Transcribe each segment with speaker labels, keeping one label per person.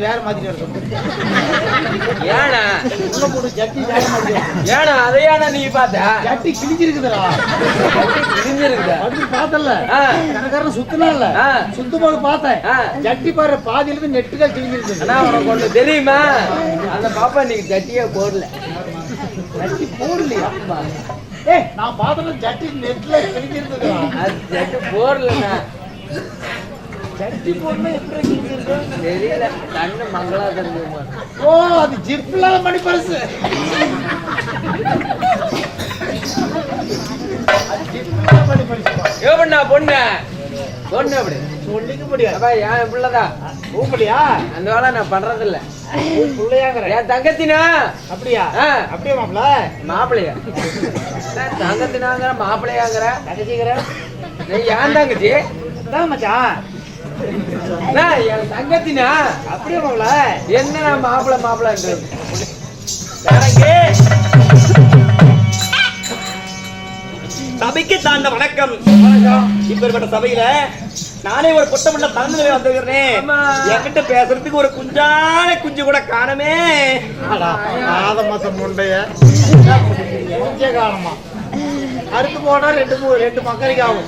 Speaker 1: வேற மாத்திட்டு வர
Speaker 2: ஏனா
Speaker 1: உள்ள போட்டு ஜட்டி வேற மாத்தி
Speaker 2: ஏனா அதையானா நீ பாத்த
Speaker 1: ஜட்டி கிழிஞ்சிருக்குதுடா
Speaker 2: கிழிஞ்சிருக்குதா
Speaker 1: அப்படி பார்த்தல கணக்காரன் சுத்தனால சுத்தமாக பார்த்தேன் ஜட்டி பாரு பாதியில இருந்து நெட்டுக்கா கிழிஞ்சிருக்கு
Speaker 2: அண்ணா உனக்கு ஒண்ணு தெரியுமா அந்த பாப்பா நீங்க ஜட்டியே போடல
Speaker 1: ஜட்டி போடலையா ஏய் நான் பார்த்தல ஜட்டி நெட்ல கிழிஞ்சிருக்குதுடா
Speaker 2: அது ஜட்டி போடலண்ணா
Speaker 1: ஜட்டி போடல எப்படி கிழிஞ்சிருக்கு
Speaker 2: தெரியல கண்ணு மங்களா தெரியுமா
Speaker 1: ஓ அது ஜிப்ல மணி பர்ஸ்
Speaker 2: ஏவண்ணா பொண்ணு பொண்ணு அப்படி
Speaker 1: சொல்லிக்க முடியாது
Speaker 2: அப்பா என் பிள்ளைதான்
Speaker 1: ஊப்பலியா
Speaker 2: அந்த வேலை நான் பண்றது இல்ல
Speaker 1: பிள்ளையாங்கிற
Speaker 2: என் தங்கத்தினா
Speaker 1: அப்படியா அப்படியே மாப்பிள
Speaker 2: மாப்பிள்ளையா தங்கத்தினாங்கிற மாப்பிள்ளையாங்கிற
Speaker 1: தங்கச்சிங்கிற
Speaker 2: ஏன் தங்கச்சி
Speaker 1: தான் மச்சான்
Speaker 2: என் தங்கத்தினா
Speaker 1: அப்படியே மாப்பிள
Speaker 2: என்ன நான் மாப்பிள்ளைன்றது
Speaker 3: சபைக்கு தாண்ட வணக்கம். இப்பேற்பட்ட சபையில நானே ஒரு குட்டமுள்ள தகுந்த வந்துக்கிறேன். என்கிட்ட பேசுறதுக்கு ஒரு குஞ்சு கூட காணமே.
Speaker 1: மாதம் முண்டைய காலமா அறுத்து போனா ரெண்டு மக்களுக்கு ஆகும்.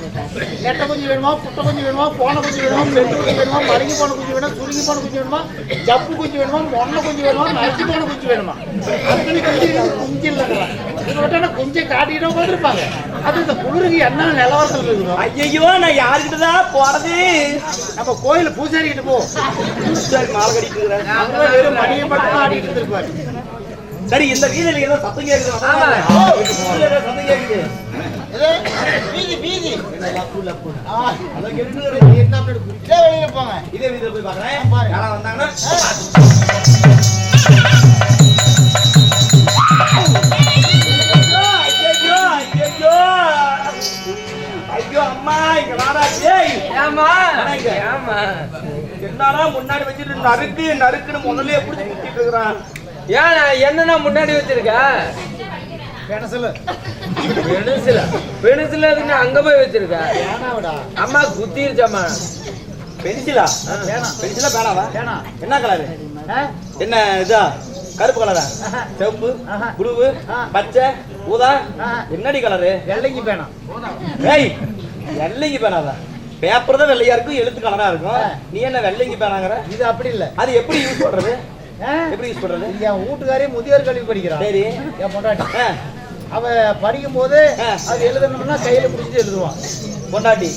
Speaker 1: நெட்டை குஞ்சு வேணுமா, குட்டை குஞ்சு வேணுமா, போன குஞ்சு வேணுமா, பெட்டு குஞ்சு வேணுமா, மடங்கி போன குஞ்சு வேணுமா, சுருங்கி போன குஞ்சு வேணுமா, ஜப்பு குஞ்சு வேணுமா, மொன்ன குஞ்சு வேணுமா, நச்சு போன குஞ்சு வேணுமா, அத்தனை குஞ்சு இல்லைங்களா? இது மட்டும் குஞ்சை காட்டிக்கிட்டே உட்காந்துருப்பாங்க. அது இந்த குளிருக்கு என்ன நிலவரத்தில் இருக்குதோ.
Speaker 3: ஐயோ நான் யாருக்கிட்டதான் போறது?
Speaker 1: நம்ம கோயில பூசாரி கிட்ட போ.
Speaker 3: மாலை கட்டிட்டு இருக்கிறேன்.
Speaker 1: வெறும் மணியை மட்டும் ஆடிட்டு இருப்பாரு.
Speaker 3: சரி, இந்த வீதியில ஏதோ சத்தம் கேக்குது. சத்தம் கேக்குது.
Speaker 1: வீதி போங்க.
Speaker 3: இதே வீதியில போய் பாக்குறேன். யாரா வந்தாங்கன்னா ஐயோ அம்மா இங்க வாடா. என்னடா முன்னாடி வச்சுட்டு நறுக்குன்னு முதல்ல எப்படி குத்திட்டு இருக்கிறான்?
Speaker 2: ஏன் என்னன்னா முன்னாடி வச்சிருக்க பென்சில் அங்க போய் வச்சிருக்க. அம்மா குத்திருச்சம்மா.
Speaker 3: பென்சிலா? பென்சிலா பேனாவா? என்ன கலரு? என்ன இதா கருப்பு கலரா, செவப்பு, புளுவு, பச்சை, ஊதா, என்னடி கலரு?
Speaker 1: வெள்ளைக்கு பேனா.
Speaker 3: ஏய், வெள்ளைக்கு பேனாதான். பேப்பர் தான் வெள்ளையா இருக்கும், எழுத்து கலரா இருக்கும். நீ என்ன வெள்ளைக்கு பேனாங்கற?
Speaker 1: இது அப்படி இல்ல.
Speaker 3: அது எப்படி யூஸ் பண்றது? எப்படி யூஸ் பண்றது?
Speaker 1: என் வீட்டுக்காரே முதியோர் கல்வி படிக்கிறான்.
Speaker 3: சரி,
Speaker 1: என் பொண்டாட்டி அவ படிக்கும் போது அது எழுதணும்னா கையில பிடிச்சிட்டு எழுதுவான்.
Speaker 3: பொண்டாட்டி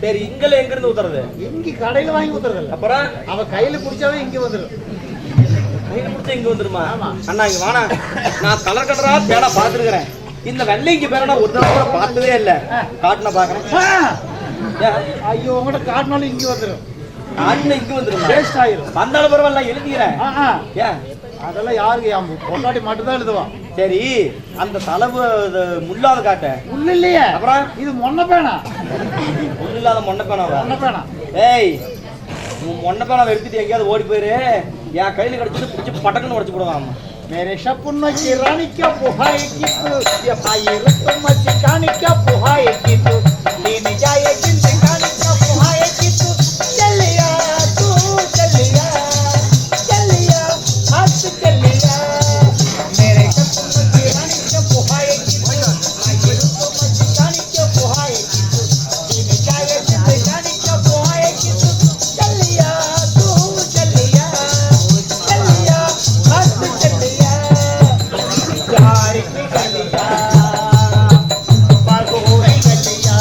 Speaker 3: சரி, இங்கல எங்க இருந்து ஊத்துறது?
Speaker 1: இங்க கடையில வாங்கி ஊத்துறது.
Speaker 3: அப்புறம்
Speaker 1: அவ கையில பிடிச்சாவே இங்க வந்துடும்.
Speaker 3: கையில பிடிச்சா இங்க வந்துருமா? அண்ணா இங்க வாணா. நான் கலர் கலரா பேனா பாத்துருக்கிறேன். இந்த வெள்ளைக்கு பேனா ஒரு தடவை கூட பார்த்ததே இல்ல. காட்டுன பாக்குறேன்.
Speaker 1: ஐயோ, உங்கள்கிட்ட காட்டினாலும் இங்க வந்துடும்.
Speaker 3: காட்டுன இங்க வந்துடும்.
Speaker 1: வேஸ்ட் ஆயிரும்.
Speaker 3: வந்தாலும் பரவாயில்ல, எழுதிக்கிறேன். ஏன்
Speaker 1: அதெல்லாம் யாருக்கு? என் பொண்டாட்டி மட்டும் தான் எழுதுவான்.
Speaker 3: சரி, அந்த தலைவு முள்ளாத காட்ட
Speaker 1: முள்ள இல்லையே. அப்புறம் இது மொன்ன பேனா.
Speaker 3: முள் இல்லாத மொன்ன பேனாவா?
Speaker 1: மொன்ன பேனா.
Speaker 3: ஏய், மொன்ன பேனாவை எடுத்துட்டு எங்கேயாவது ஓடி போயிரு. என் கையில கிடைச்சிட்டு பிடிச்சி பட்டக்குன்னு உடச்சு போடுவாங்க.
Speaker 1: मेरे सपनों की रानी क्या पुहाएगी तू, ये भाई रुतु मस्तानी क्या पुहाएगी तू, लीन जाएगी जिंदगानी क्या पुहाएगी तू, चलिया तू चलिया चलिया हाथ चलिया, मेरे सपनों की रानी क्या पुहाएगी तू, भाई रुतु मस्तानी क्या पुहाएगी तू, लीन जाएगी जिंदगानी क्या पुहाएगी तू, चलिया तू चलिया चलिया हाथ चलिया, प्यार की गलिया, बागों की गलिया,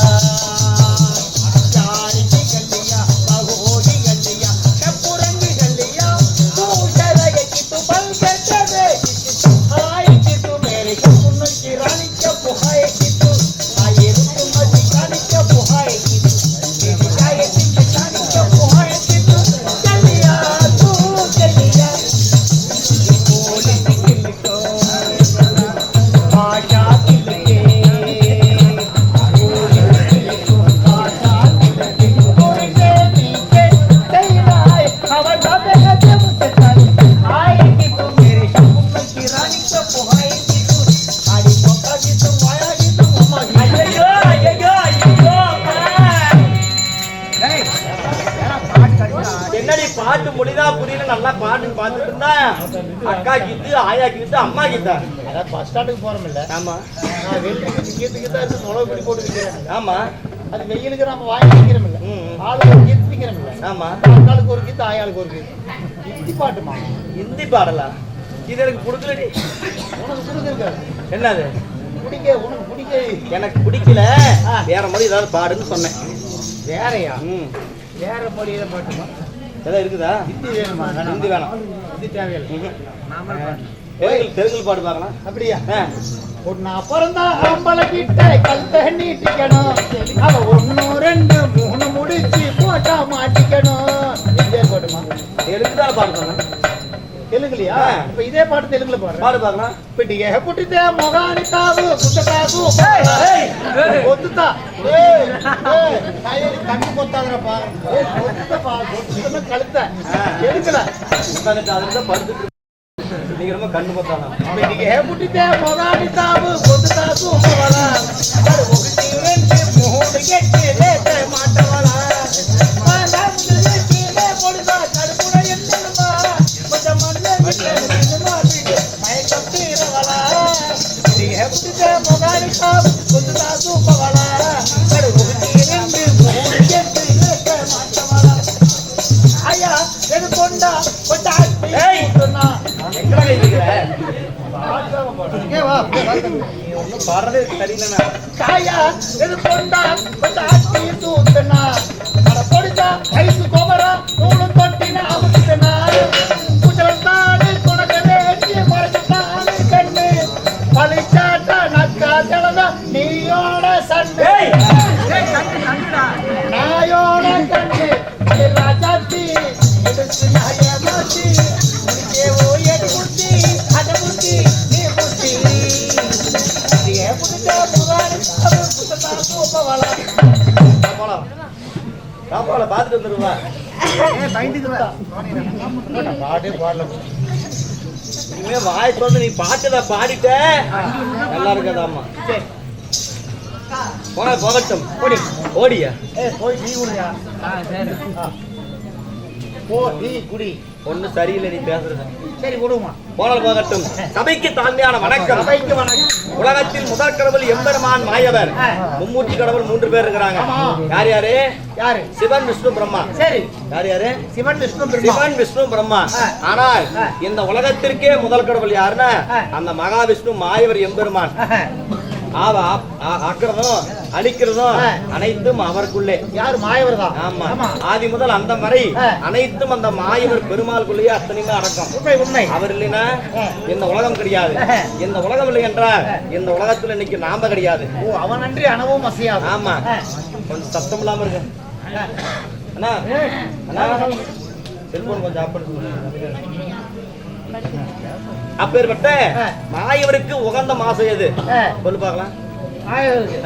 Speaker 3: பார்த்துட்டு இருந்தா அக்கா கீத்து ஆயா கீத்து அம்மா கீத்தா.
Speaker 1: அதான் பஸ் ஸ்டாண்டுக்கு போறோம் இல்ல,
Speaker 3: ஆமா
Speaker 1: நான் வெளியே கீத்துக்கு தான் இருக்கு உழவு பிடி போட்டு வைக்கிறேன்.
Speaker 3: ஆமா
Speaker 1: அது வெயிலுக்கு நம்ம வாங்கி வைக்கிறோம் இல்ல, ஆளுக்கு ஒரு கீத்து வைக்கிறோம் இல்ல,
Speaker 3: ஆமா
Speaker 1: ஆளுக்கு ஒரு கீத்து ஆயாளுக்கு ஒரு கீத்து. ஹிந்தி பாட்டுமா?
Speaker 3: ஹிந்தி பாடலா? இது எனக்கு பிடிக்கலடி.
Speaker 1: உனக்கு பிடிச்சிருக்காது,
Speaker 3: என்னது
Speaker 1: பிடிக்க உனக்கு பிடிக்க.
Speaker 3: எனக்கு பிடிக்கல, வேற மாதிரி ஏதாவது பாடுன்னு சொன்னேன்.
Speaker 1: வேறையா?
Speaker 3: ம்
Speaker 1: வேற மொழியில பாட்டுமா?
Speaker 3: ஏதாவது இருக்குதா?
Speaker 1: ஹிந்தி வேணுமா?
Speaker 3: ஹிந்தி வேணாம்.
Speaker 1: ஹிந்தி தேவையில்லை.
Speaker 3: தெலுங்கு பாடு பார்க்கலாம்.
Speaker 1: அப்படியா?
Speaker 3: ஆ.
Speaker 1: ஒன்னா பிறந்தா ஆம்பளை கிட்ட கல் தண்ணி நீட்டிக்கணும், அவ 1 2 3 முடிச்சு போட்டா மாட்டிக்கணும். இதே பாட்டுமா?
Speaker 3: தெலுங்கு தான் பாடு சொன்னேன்.
Speaker 1: தெலுங்குலையா? இப்ப இதே பாட்டு தெலுங்குல பாடுறேன்.
Speaker 3: பாடு பார்க்கலாம்.
Speaker 1: பிட்டிகே புட்டிதே మొగాని తావు కుట్టకాకు ఒత్తుతా తాయేది కన్ను కొత్తాదరపా ఒత్తుతా ఒత్తుతా కలుత ఎడుకల
Speaker 3: உட்காந்துட்டு அதுல படுத்துட்டு நீங்க ரொம்ப கண்ணு பார்த்தானா?
Speaker 1: పిటికే పుట్టితే మొగాని తావు కుట్టకాకు పోవాలా మరి 1 2 3 గెట్టి లేతే మాటవాలా మాలందరి కీలే పొడిదా కడుపున ఎన్నమా మజ మన్నే మిట్లే మాటికే మై కప్పిరవాలా పిటికే పుట్టితే మొగాని తావు కుట్టకాకు పోవాలా మరి 1 2 3 గెట్టి లేతే మాటవాలా ఆయా ఎడుకొండ కొట్టాటి ఏయ్
Speaker 3: எங்கடா இருக்கிற?
Speaker 1: ఏ వా
Speaker 3: ஒன்னும் பாடுறதே சரியில்லைண்ணா.
Speaker 1: కాయ ఎదుకొండా కొట్టాటి చూస్తున్నా మన పొడిత ఐసు కొమర నూనె కొట్టిన అముతున్నా కుచలతాడు కొనకవేసి మరచుతాడు కన్ను పలిచాట నక్క తెలద నీయోడ సన్ను నాయోడ కన్ను రాజాతి ఎదుకున్నాయ మాటి నీకేవో ఎడుకుతి అడముతి నీ బుద్ధి ఏ పుట్టితే ముగాని తావు కుట్టకాకు పోవాలా
Speaker 3: போலாம். பாப்பாவை பார்த்துட்டு வந்துருவா.
Speaker 1: பாட்டு பாடல
Speaker 3: இனிமே வாய் வந்து நீ பாட்டுல பாடிட்ட நல்லா இருக்காதாம்மா. போன போகட்டும். ஓடி ஓடியா?
Speaker 1: போய் டீ குடியா? போ டீ குடி.
Speaker 3: ஒண்ணு சரியில்லை நீ பேசுறது.
Speaker 1: சரி விடுமா.
Speaker 3: போனால் போகட்டும். சபைக்கு தாழ்மையான வணக்கம்.
Speaker 1: சபைக்கு வணக்கம்.
Speaker 3: உலகத்தில் முதல் கடவுள் எம்பெருமான் மாயவர், மும்மூர்த்தி கடவுள் 3 பேர் இருக்கிறாங்க. யார் யாரு?
Speaker 1: யாரு?
Speaker 3: சிவன் விஷ்ணு பிரம்மா.
Speaker 1: சரி.
Speaker 3: யார் யாரு?
Speaker 1: சிவன் விஷ்ணு பிரம்மா.
Speaker 3: சிவன் விஷ்ணு பிரம்மா. ஆனால் இந்த உலகத்திற்கே முதல் கடவுள் யாருன்னா அந்த மகாவிஷ்ணு மாயவர் எம்பெருமான். ஆக்கிறதும் அழிக்கிறதும் அனைத்தும் அவருக்குள்ளே.
Speaker 1: யாரு? மாயவர் தான்.
Speaker 3: ஆமா. ஆதி முதல் அந்த வரை அனைத்தும் அந்த மாயவர் பெருமாளுக்குள்ளேயே அத்தனையுமே அடக்கம்.
Speaker 1: உண்மை உண்மை.
Speaker 3: அவர் இல்லைன்னா இந்த உலகம் கிடையாது. இந்த உலகம் இல்லை என்றால் இந்த உலகத்துல இன்னைக்கு நாம கிடையாது.
Speaker 1: ஓ அவன் நன்றி அணவும் அசையாது.
Speaker 3: ஆமா. கொஞ்சம் சத்தம் இல்லாம இருக்கு அண்ணா. அண்ணா செல்போன் கொஞ்சம் ஆஃப் பண்ணி. அப்பேற்பட்ட மாயவருக்கு உகந்த மாசம் எது சொல்லு பார்க்கலாம்.
Speaker 1: மாயவருக்கு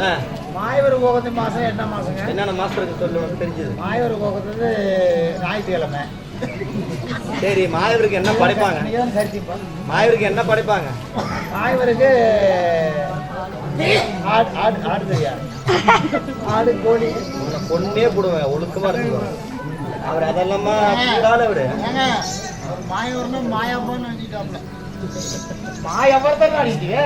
Speaker 1: மாயவர் கோபத்து மாசம் என்ன மாசங்க?
Speaker 3: என்னென்ன மாசம் இருக்கு சொல்லு, தெரிஞ்சது.
Speaker 1: மாயவர் கோபத்து ஞாயிற்றுக்கிழமை.
Speaker 3: சரி, மாயவருக்கு என்ன படைப்பாங்க? மாயவருக்கு என்ன படைப்பாங்க?
Speaker 1: மாயவருக்கு ஆடு தெரியா? ஆடு கோழி
Speaker 3: பொண்ணே போடுவேன், ஒழுக்கமா இருக்கு அவர். அதெல்லாமா விடு.
Speaker 1: மாயவர்னு மாயாப்பான்னு நினைச்சிட்டாப்ல. மாயவர் தான் நினைக்கிறீங்க?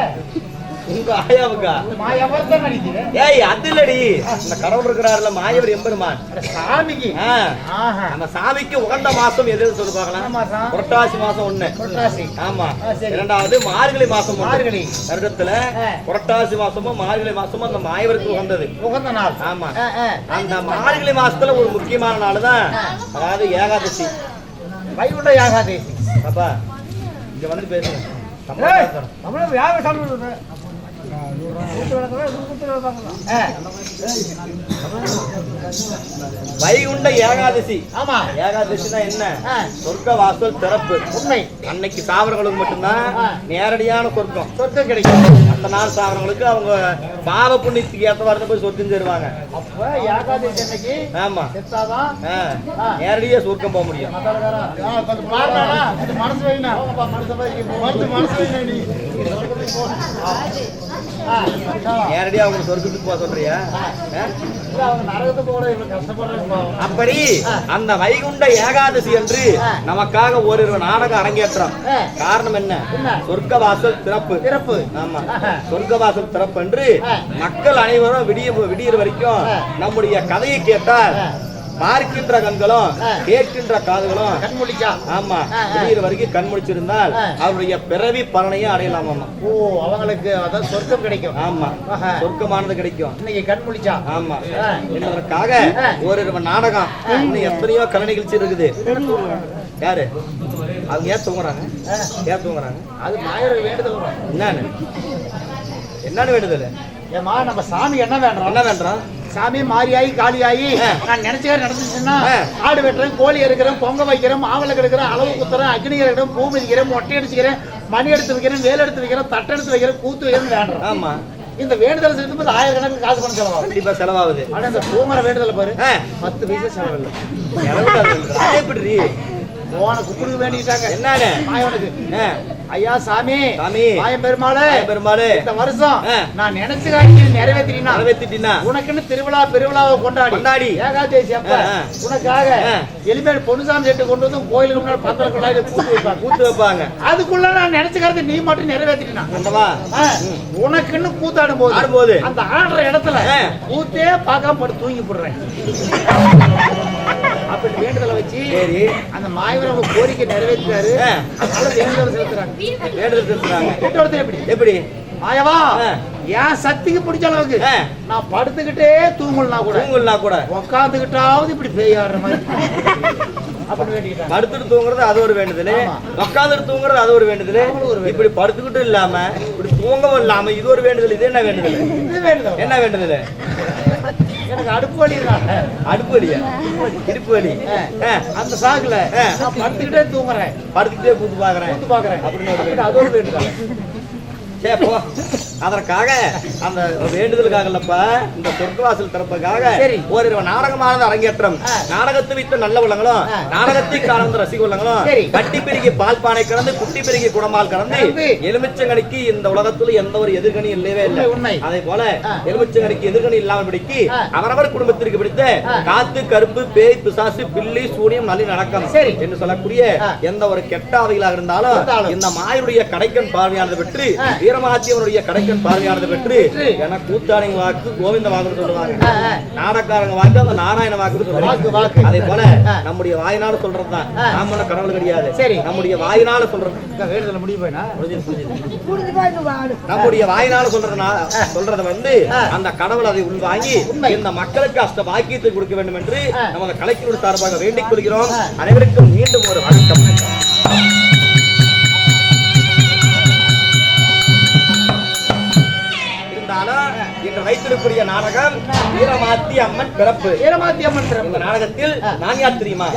Speaker 3: உங்க ஆயாவுக்கா?
Speaker 1: மாயவர் தான் நினைக்கிறீங்க?
Speaker 3: ஏய் அது இல்லடி, அந்த கடவுள் இருக்கிறாருல மாயவர் எம்பெருமான்
Speaker 1: சாமிக்கு.
Speaker 3: அந்த சாமிக்கு உகந்த மாசம் எது சொல்லு பார்க்கலாம். புரட்டாசி மாசம் 1.
Speaker 1: புரட்டாசி.
Speaker 3: ஆமா. இரண்டாவது மார்கழி மாசம்.
Speaker 1: மார்கழி
Speaker 3: வருடத்துல புரட்டாசி மாசமும் மார்கழி மாசமும் அந்த மாயவருக்கு உகந்தது,
Speaker 1: உகந்த நாள்.
Speaker 3: ஆமா. அந்த மார்கழி மாசத்துல ஒரு முக்கியமான நாள் தான், அதாவது ஏகாதசி.
Speaker 1: வைகுண்ட ஏகாதசி.
Speaker 3: அப்பா இங்க வந்து பேசுங்க. வைகுண்ட ஏகாதசி.
Speaker 1: ஆமா.
Speaker 3: ஏகாதசினா என்ன? சொர்க்க வாசல் திறப்பு.
Speaker 1: உண்மை.
Speaker 3: அன்னைக்கு சாவரங்களுக்கு மட்டும்தான் நேரடியான சொர்க்கம்.
Speaker 1: சொர்க்கம் கிடைக்கும்.
Speaker 3: மற்ற நாள் சாவரங்களுக்கு அவங்க பாவ புண்ணியத்துக்கு ஏற்றவாறு போய் சொர்க்கம் சேருவாங்க.
Speaker 1: அப்ப ஏகாதசி அன்னைக்கு
Speaker 3: ஆமா
Speaker 1: செத்தாதான்
Speaker 3: நேரடியா சொர்க்கம் போக முடியும்.
Speaker 1: மனசு வைனா மனசு வைனா
Speaker 3: நேரடியா அவங்க சொர்க்கத்துக்கு போக சொல்றியா?
Speaker 1: அவங்க நரகத்துக்கு போட இவ்வளவு கஷ்டப்படுறாங்க.
Speaker 3: அப்படி அந்த வைகுண்ட ஏகாதசி என்று நமக்காக ஒரு நாடகம் அரங்கேற்றம். காரணம் என்ன? சொர்க்க வாசல் திறப்பு. ஆமா, சொர்க்க வாசல் திறப்பு என்று மக்கள் அனைவரும் விடியற வரைக்கும் நம்முடைய கதையை கேட்டால் பார்க்கின்ற கண்களும் கேட்கின்ற காதுகளும்
Speaker 1: கண்முழிச்சா,
Speaker 3: ஆமா, விடியற வரைக்கும் கண் முடிச்சிருந்தால் அவருடைய பிறவி பலனையும் அடையலாம்.
Speaker 1: ஓ, அவங்களுக்கு அதான் சொர்க்கம் கிடைக்கும்.
Speaker 3: ஆமா, சொர்க்கமானது கிடைக்கும்
Speaker 1: இன்னைக்கு கண் முழிச்சா.
Speaker 3: ஆமா, என்பதற்காக ஒரு நாடகம், இன்னும் எத்தனையோ கலை நிகழ்ச்சி இருக்குது. யாரு அவங்க ஏன் தூங்குறாங்க?
Speaker 1: அது மாயர் வேண்டுதல்.
Speaker 3: என்னன்னு வேண்டுதல்?
Speaker 1: ஏமா நம்ம சாமி என்ன வேண்டாம்? சாமி மாரியாயி காளியாயி நான் நினைச்சே நடந்துச்சுன்னா ஆடு வெட்டுறேன், கோழி எடுக்கிறேன், பொங்க வைக்கிறேன், மாவளை கெடுக்கிறேன், அளவு குத்துறேன், அக்னி எடுக்கிறேன், பூ மிதிக்கிறேன், மொட்டை அடிச்சுக்கிறேன், மணி எடுத்து வைக்கிறேன், வேலை எடுத்து வைக்கிறேன், தட்டை எடுத்து வைக்கிறேன், கூத்து வைக்கிறேன் வேண்டாம்.
Speaker 3: ஆமா,
Speaker 1: இந்த வேண்டுதல் செலுத்தும்போது 1000 கணக்கு காசு பண்ண செலவாகும்.
Speaker 3: கண்டிப்பா செலவாகுது.
Speaker 1: ஆனா இந்த பூமர வேண்டுதல் பாரு 10 பைசா செலவில்லை.
Speaker 3: எப்படி
Speaker 1: போன குப்பிடுக்கு வேண்டிட்டாங்க.
Speaker 3: என்னன்னு
Speaker 1: மாயவனுக்கு ஐயா சாமி மாயம் பெருமாளே இந்த வருஷம் நான் நினைச்சு காட்டி நிறைவேற்றினா உனக்குன்னு பெருவிழாவை கொண்டாடி ஏகாதசி அப்ப உனக்காக எலிமேல் பொன்னுசாமி செட்டு கொண்டு வந்து கோயிலுக்கு முன்னாடி பந்தலுக்குள்ள கூத்து வைப்பாங்க. அதுக்குள்ள நான் நினைச்சுக்கிறது நீ மட்டும் நிறைவேற்றினா உனக்குன்னு கூத்தாடும் போது அந்த ஆடுற இடத்துல கூத்தே பார்க்காம போட்டு தூங்கி போடுறேன். அப்படி வேண்டுதலை வச்சு அந்த மாயவன் கோரிக்கை நிறைவேற்றாரு. அதனால வேண்டுதல் செலுத்துறாங்க. எப்படி மாயவா ஏன் சக்திக்கு பிடிச்ச அளவுக்கு நான் படுத்துக்கிட்டே தூங்கலனா கூட உட்காந்துக்கிட்டாவது இப்படி பேயாடுற மாதிரி அப்படி வேண்டிக்கிட்டாங்க. படுத்துட்டு தூங்குறது அது ஒரு வேண்டுதல், உட்காந்துட்டு தூங்குறது அது ஒரு வேண்டுதல். இப்படி படுத்துக்கிட்டு இல்லாம இப்படி தூங்கவும் இல்லாம இது ஒரு வேண்டுதல். இது என்ன வேண்டுதல்? என்ன வேண்டுதல்? எனக்கு அடுப்பு வலியா இடுப்பு வலி அந்த சாக்குல படுத்துக்கிட்டே தூங்குறேன், படுத்துக்கிட்டே கூத்து பாக்குறேன் அப்படின்னு அது ஒரு வேண்டுதல். போ, அதற்காக அந்த வேண்டுதலுக்காகப்பா இந்த சொர்க்கவாசல் திறப்புக்காக ஒரு நாடகமானது அரங்கேற்றம். நாடகத்தை வைத்த நல்ல உள்ளங்களும் நாடகத்தை கலந்த ரசிக உள்ளங்களும் கட்டி பெருகி பால் பானை கலந்து குட்டி பெருகி குடமால் கலந்து எலுமிச்சங்கனிக்கு இந்த உலகத்துல எந்த ஒரு எதிர்கணி இல்லவே இல்லை. அதே போல எலுமிச்சங்கனிக்கு எதிர்கணி இல்லாமல் பிடிக்கி அவரவர் குடும்பத்திற்கு பிடித்த காத்து கருப்பு பேய் பிசாசு பில்லி சூனியம் நல்லி நடக்கம் என்று சொல்லக்கூடிய எந்த ஒரு கெட்ட ஆவிகளாக இருந்தாலும் இந்த மாயருடைய கடைக்கன் பார்வையானது பெற்று வீரமாத்தியவனுடைய கடைக்கன் பார்வையானது பெற்று என கூத்தாடிங்க வாக்கு கோவிந்த வாக்கு சொல்லுவாங்க, நாடகாரங்க வாக்கு அந்த நாராயண வாக்கு சொல்லுவாங்க. அதே போல நம்முடைய வாயினால சொல்றதுதான், நாம கடவுள் கிடையாது, நம்முடைய வாயினால சொல்றது. நம்முடைய வாயினால சொல்றத வந்து அந்த கடவுள் அதை உள்வாங்கி இந்த மக்களுக்கு அஷ்ட பாக்கியத்தை கொடுக்க வேண்டும் என்று நமது கலைஞரோட சார்பாக வேண்டிக் கொள்கிறோம். அனைவருக்கும் மீண்டும் ஒரு வணக்கம். இன்று வைத்திருக்கூடிய நாடகம் வீரமாத்தி அம்மன் பிறப்பு. இந்த நாடகத்தில் நான் யார் தெரியுமா?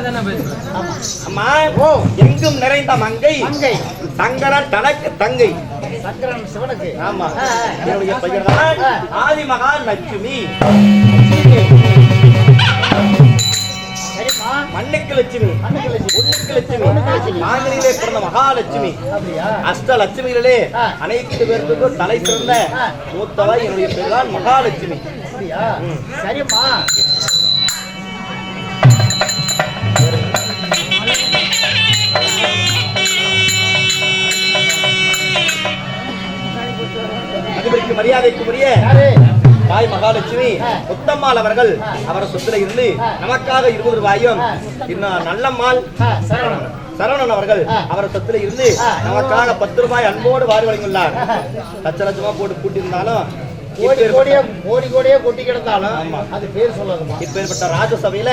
Speaker 2: தானே பேசுறேன்.
Speaker 3: அம்மா
Speaker 1: ஓ
Speaker 3: எங்கும் நிறைந்த மங்கை
Speaker 1: மங்கை
Speaker 3: சங்கரன் தனக்கு தங்கை.
Speaker 1: சங்கரன் சிவனுக்கு.
Speaker 3: ஆமா என்னுடைய பெயர் தான் ஆதிமகா லட்சுமி.
Speaker 1: சரிம்மா.
Speaker 3: மண்ணுக்கு லட்சுமி,
Speaker 1: மண்ணுக்கு லட்சுமி.
Speaker 3: பொண்ணுக்கு லட்சுமி,
Speaker 1: பொண்ணுக்கு லட்சுமி.
Speaker 3: நாங்களிலே பிறந்த மகாலட்சுமி.
Speaker 1: அப்படியா?
Speaker 3: அஷ்ட லட்சுமிகளிலே அனைத்து பேருக்கும் தலை சிறந்த மூத்தவ என்னுடைய பேர் தான் மகாலட்சுமி.
Speaker 1: அப்படியா? சரிம்மா.
Speaker 3: அதுவரைக்கு மரியாதைக்குரிய
Speaker 1: யாரு?
Speaker 3: தாய் மகாலட்சுமி முத்தம்மாள் அவர்கள் அவர் சொத்துல இருந்து நமக்காக 20 ரூபாயும், இன்னும் நல்லம்மாள்
Speaker 1: சரவணன்.
Speaker 3: சரவணன் அவர்கள் அவர் சொத்துல இருந்து நமக்காக 10 ரூபாய் அன்போடு வாரி வழங்கியுள்ளார். லட்ச லட்சமா போட்டு கூட்டியிருந்தாலும்
Speaker 1: கோடி கோடியே கொட்டி கிடந்தாலும் அது பேர் சொல்லாதுமா.
Speaker 3: இப்பேற்பட்ட ராஜசபையில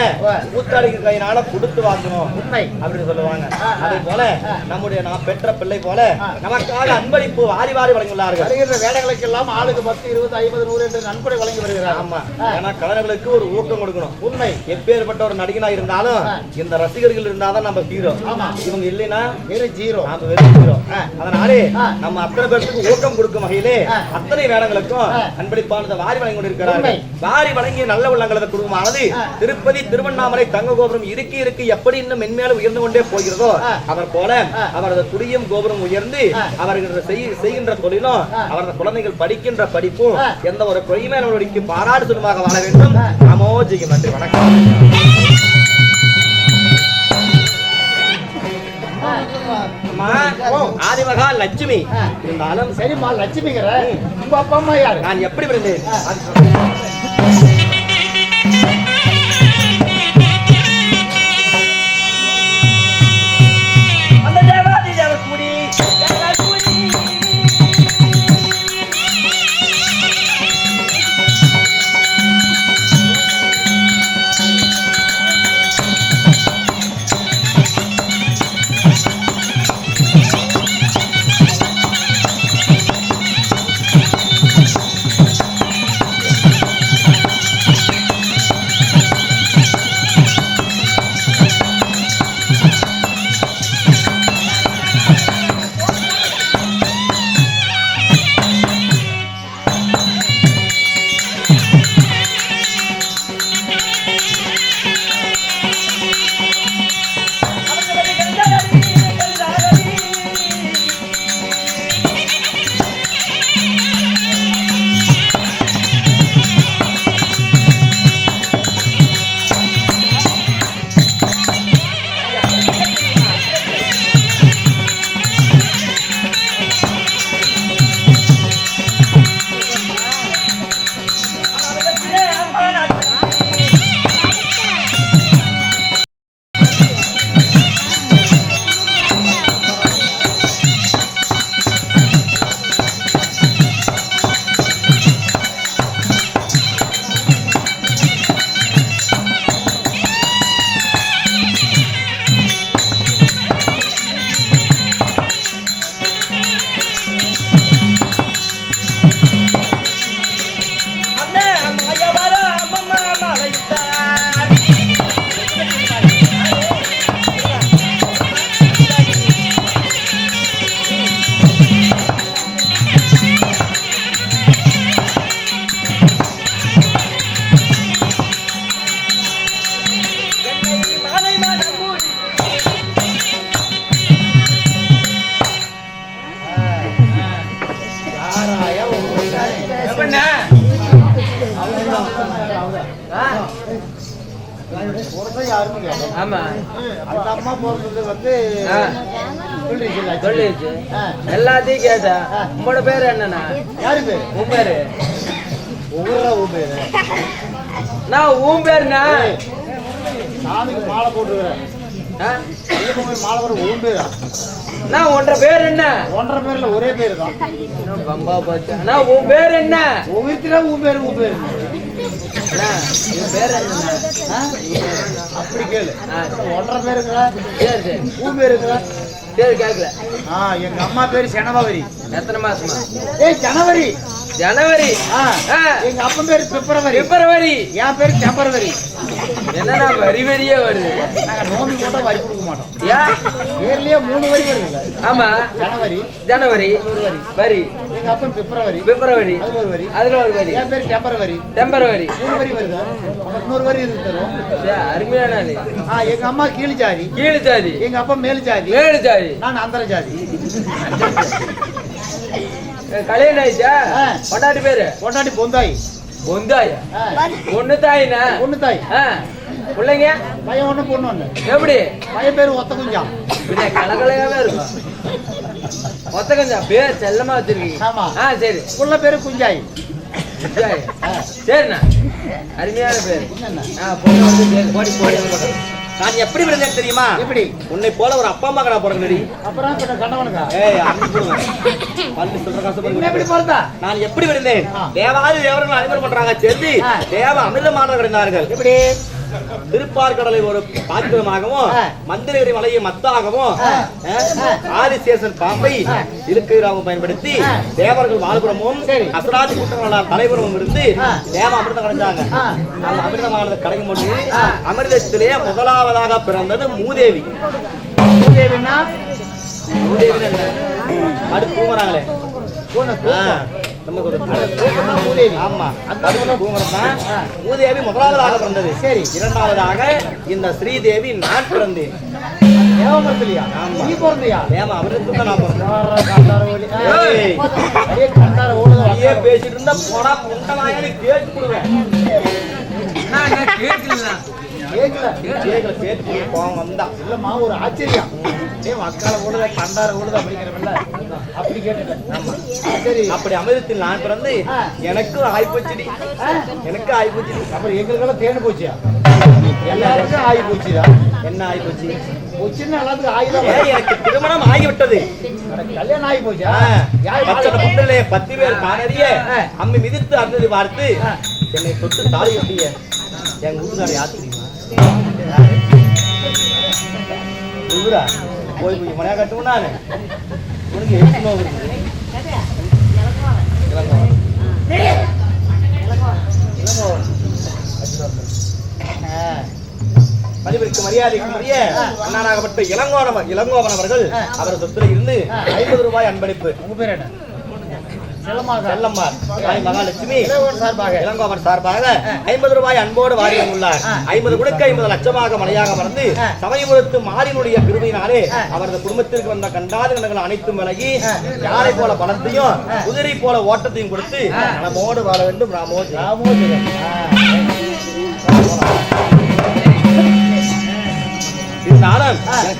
Speaker 3: கூத்தாடிக்கு கையினால கொடுத்து வாங்கணும்
Speaker 1: உண்மை
Speaker 3: அப்படின்னு சொல்லுவாங்க. அதே போல நம்முடைய நான் பெற்ற பிள்ளை போல நமக்காக அன்பளிப்பு வாரி வாரி வழங்கியுள்ளார்கள்.
Speaker 1: வருகின்ற வேலைகளுக்கு எல்லாம் ஆளுக்கு 10, 20, 50, 100 என்று நன்கொடை வழங்கி வருகிறார்.
Speaker 3: ஆமா, ஏன்னா கலைஞர்களுக்கு ஒரு ஊக்கம் கொடுக்கணும்.
Speaker 1: உண்மை.
Speaker 3: எப்பேற்பட்ட ஒரு நடிகனா இருந்தாலும் இந்த ரசிகர்கள் இருந்தாதான் நம்ம ஹீரோ.
Speaker 1: ஆமா.
Speaker 3: இவங்க இல்லைன்னா
Speaker 1: வெறும் ஜீரோ.
Speaker 3: நாம வெறும் ஹீரோ. அதனாலே நம்ம அத்தனை பேருக்கு ஊக்கம் கொடுக்கும் வகையிலே அத்தனை வேடங்களுக்கும் அன்பளிப்பானதை வாரி வழங்கி கொண்டிருக்கிறார்கள். வாரி வழங்கிய நல்ல உள்ளங்களது குடும்பமானது திருப்பதி திருவண்ணாமலை தங்க கோபுரம் இருக்கு எப்படி இன்னும் மென்மேலும் உயர்ந்து கொண்டே போகிறதோ அவர் போல அவரது குடியும் கோபுரம் உயர்ந்து அவர்கள் செய்கின்ற தொழிலும் அவரது குழந்தைகள் படிக்கின்ற படிப்பும் எந்த ஒரு குறையுமே அவர்களுக்கு பாராட்டு சொல்லுமாக வாழ வேண்டும். நமோ ஜெய். நன்றி, வணக்கம். ஆதிமகா லட்சுமி இருந்தாலும்
Speaker 1: சரிம்மா. லட்சுமிங்கிற உங்க அப்பா அம்மா யாரு?
Speaker 3: நான் எப்படி பிறந்தேன்? அந்த தேவாதி தேவக்கூடி
Speaker 2: ஆமா.
Speaker 1: அந்த அம்மா போறது வந்து
Speaker 2: சொல்லிடுச்சு. எல்லாத்தையும் கேட்டா உங்களோட பேரு என்னன்னா?
Speaker 1: யாரு பேரு?
Speaker 2: உன் பேரு?
Speaker 1: உன் பேரு?
Speaker 2: நான் உன் பேருண்ணா.
Speaker 1: சாமிக்கு மாலை போட்டுக்கிறேன். மாலை போட உன் பேரா?
Speaker 2: நான் ஒன்றரை பேர் என்ன?
Speaker 1: ஒன்றரை பேர்ல ஒரே பேரு தான்.
Speaker 2: பம்பா போச்சு. நான் உன் பேர் என்ன?
Speaker 1: ஒவ்வொருத்தரா உன் பேரு உன் பேரு. அப்படி கேளு. ஒன்றரை பேருக்குற.
Speaker 2: சரி சரி.
Speaker 1: உன் பேருக்குற.
Speaker 2: சரி கேட்கல.
Speaker 1: எங்க அம்மா பேரு ஜனவரி.
Speaker 2: எத்தனை மாசமா?
Speaker 1: ஏய் ஜனவரி.
Speaker 2: ஜனவரி.
Speaker 1: எங்க அப்பன் பேரு பிப்ரவரி.
Speaker 2: பிப்ரவரி.
Speaker 1: என் பேரு டெம்பரவரி.
Speaker 2: என்னன்னா வரி வரியே வருது.
Speaker 1: நாங்க நோம்பி போட்டா வரி கொடுக்க மாட்டோம்.
Speaker 2: ஏன்?
Speaker 1: பேர்லயே 3 வரி வருது.
Speaker 2: ஆமா.
Speaker 1: ஜனவரி,
Speaker 2: ஜனவரி, வரி.
Speaker 1: எங்க அப்பன் பிப்ரவரி.
Speaker 2: பிப்ரவரி.
Speaker 1: அதுல ஒரு வரி.
Speaker 2: அதுல ஒரு வரி.
Speaker 1: என் பேரு டெம்பரவரி.
Speaker 2: டெம்பரவரி.
Speaker 1: 3 வரி வருது. 3 வரி இருக்கு.
Speaker 2: அருமையான ஆளு.
Speaker 1: எங்க அம்மா கீழ் ஜாதி.
Speaker 2: கீழ் ஜாதி.
Speaker 1: எங்க அப்பா மேல் ஜாதி.
Speaker 2: மேல் ஜாதி.
Speaker 1: நான் அந்தர ஜாதி.
Speaker 2: கல்யாணம் ஆயிடுச்சா? பொண்டாட்டி பேரு?
Speaker 1: பொண்டாட்டி பொந்தாய்.
Speaker 2: பொந்தாய். பொண்ணு தாயினா?
Speaker 1: பொண்ணு தாய்.
Speaker 2: பிள்ளைங்க?
Speaker 1: பையன் ஒண்ணு பொண்ணு ஒண்ணு. எப்படி? பையன் பேரு ஒத்த குஞ்சம்.
Speaker 2: பின்ன கலகலையாவே இருக்கும். ஒத்த குஞ்சம் பேர் செல்லமா வச்சிருக்கீங்க.
Speaker 1: ஆமா.
Speaker 2: சரி.
Speaker 1: புள்ள பேரு குஞ்சாய்.
Speaker 2: குஞ்சாய். சரிண்ணா. அருமையான பேர்.
Speaker 1: என்னண்ணா?
Speaker 2: பொண்ணு வந்து போடி போடி.
Speaker 3: நான் எப்படி விழுந்தேன் தெரியுமா?
Speaker 1: எப்படி?
Speaker 3: உன்னை போல ஒரு அப்பா அம்மா கடை போறேன்.
Speaker 1: அப்புறம் கண்டவனுக்கா? எப்படி போறதா?
Speaker 3: நான் எப்படி விழுந்தேன்? தேவாதி தேவர்கள் அனைவரும் பண்றாங்க சேர்ந்து தேவ அமிர்தமானவர் கிடைந்தார்கள். எப்படி? திருப்பார்கடலை ஒரு பாத்திரமாகவும் மந்திரகிரி மலையை மத்தாகவும் ஆதிசேஷன் பாம்பை இருக்கையாகவும் பயன்படுத்தி தேவர்கள் வாழ்புறமும் அசராதி கூட்டங்களால் தலைவரும் இருந்து தேவ அமிர்தம் கிடைச்சாங்க. அந்த அமிர்தமானது கிடைக்கும் பொழுது அமிர்தத்திலே முதலாவதாக பிறந்தது மூதேவி.
Speaker 1: மூதேவின்னா
Speaker 3: மூதேவி அடுத்து தூங்குறாங்களே மூதேவி முதலாவதாக பிறந்தது. சரி, இரண்டாவதாக இந்த ஸ்ரீதேவி நான் பிறந்தேன். பேசிட்டு இருந்தா போனா புண்டமாயி கேட்டு கொடுவேன்.
Speaker 1: ஒரு ஆச்சரியம் மக்களை ஓடுத கண்டார ஓடுத அப்படிங்கிறவல்ல அப்படி கேட்டுட்டேன். சரி,
Speaker 3: அப்படி அமிர்தத்தில் நான் பிறந்து எனக்கு ஆய்போச்சுடி. எனக்கு ஆய்போச்சு.
Speaker 1: அப்புறம் எங்களுக்கெல்லாம் தேர்ந்து போச்சியா? எல்லாருக்கும் ஆகி போச்சுதா?
Speaker 3: என்ன ஆகி போச்சு?
Speaker 1: போச்சுன்னா எல்லாத்துக்கும் ஆயுதம்.
Speaker 3: எனக்கு திருமணம் ஆகிவிட்டது.
Speaker 1: கல்யாணம் ஆகி போச்சா?
Speaker 3: 10 பேர் காணறிய அம்மி மிதித்து அந்தது பார்த்து என்னை தொட்டு தாலி கட்டிய என் ஊருக்கார யாரு தெரியுமா? போய் போய் மனையா கட்டுவோம். நான் உனக்கு மதிப்பிற்கு மரியாதைக்குரிய அண்ணனாகப்பட்ட இளங்கோவன் அவர்கள் அவர் சொத்துல இருந்து 50 ரூபாய் அன்பளிப்பு.
Speaker 1: உங்க பேர் என்ன?
Speaker 3: செல்லம்மாள் மகாலட்சுமி இளங்கோவன் சார்பாக 50 ரூபாய் அன்போடு வாரி உள்ளார். 50 கொடுக்க 50 லட்சமாக மலையாக மறந்து சமயபுரத்து மாறினுடைய கிருபையினாலே அவரது குடும்பத்திற்கு வந்த கண்டாத கணங்கள் அனைத்தும் விலகி யாரை போல பணத்தையும் குதிரை போல ஓட்டத்தையும் கொடுத்து நம்மோடு வாழ வேண்டும்.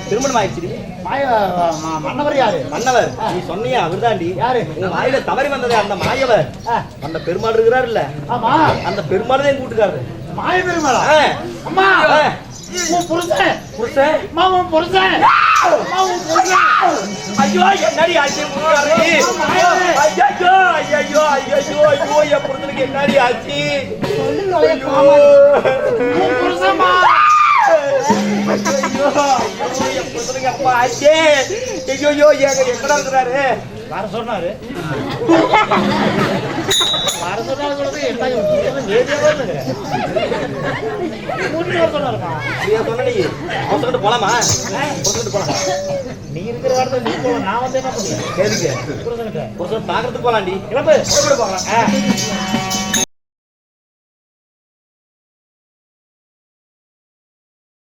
Speaker 3: திருமணம் ஆயிடுச்சு.
Speaker 1: மன்னவர் யாரு?
Speaker 3: மன்னவர் நீ சொன்னியா? அவர்தாண்டி. யாரு? உங்க வாயில தவறி வந்தது அந்த மாயவர். அந்த பெருமாள் இருக்கிறார் இல்ல?
Speaker 1: ஆமா, அந்த
Speaker 3: பெருமாள் தான் கூட்டுக்காரு.
Speaker 1: மாய பெருமாளா? அம்மா புருஷன் புருஷன் மாமன் புருஷன்.
Speaker 3: ஐயோ என்னடி ஆச்சு? ஐயோ ஐயோ ஐயோ ஐயோ என் புருஷனுக்கு என்னடி ஆச்சு?
Speaker 1: புருஷமா
Speaker 3: எங்கடா இருக்கிறாரு?
Speaker 1: வர சொன்னாரு.
Speaker 3: போலாமா?
Speaker 1: நீ இருக்கிற வாரத்தை நீ போல நான் வந்து என்ன பண்ணுறேன்?
Speaker 3: பாக்குறதுக்கு போலாண்டி.
Speaker 1: போகலாம்.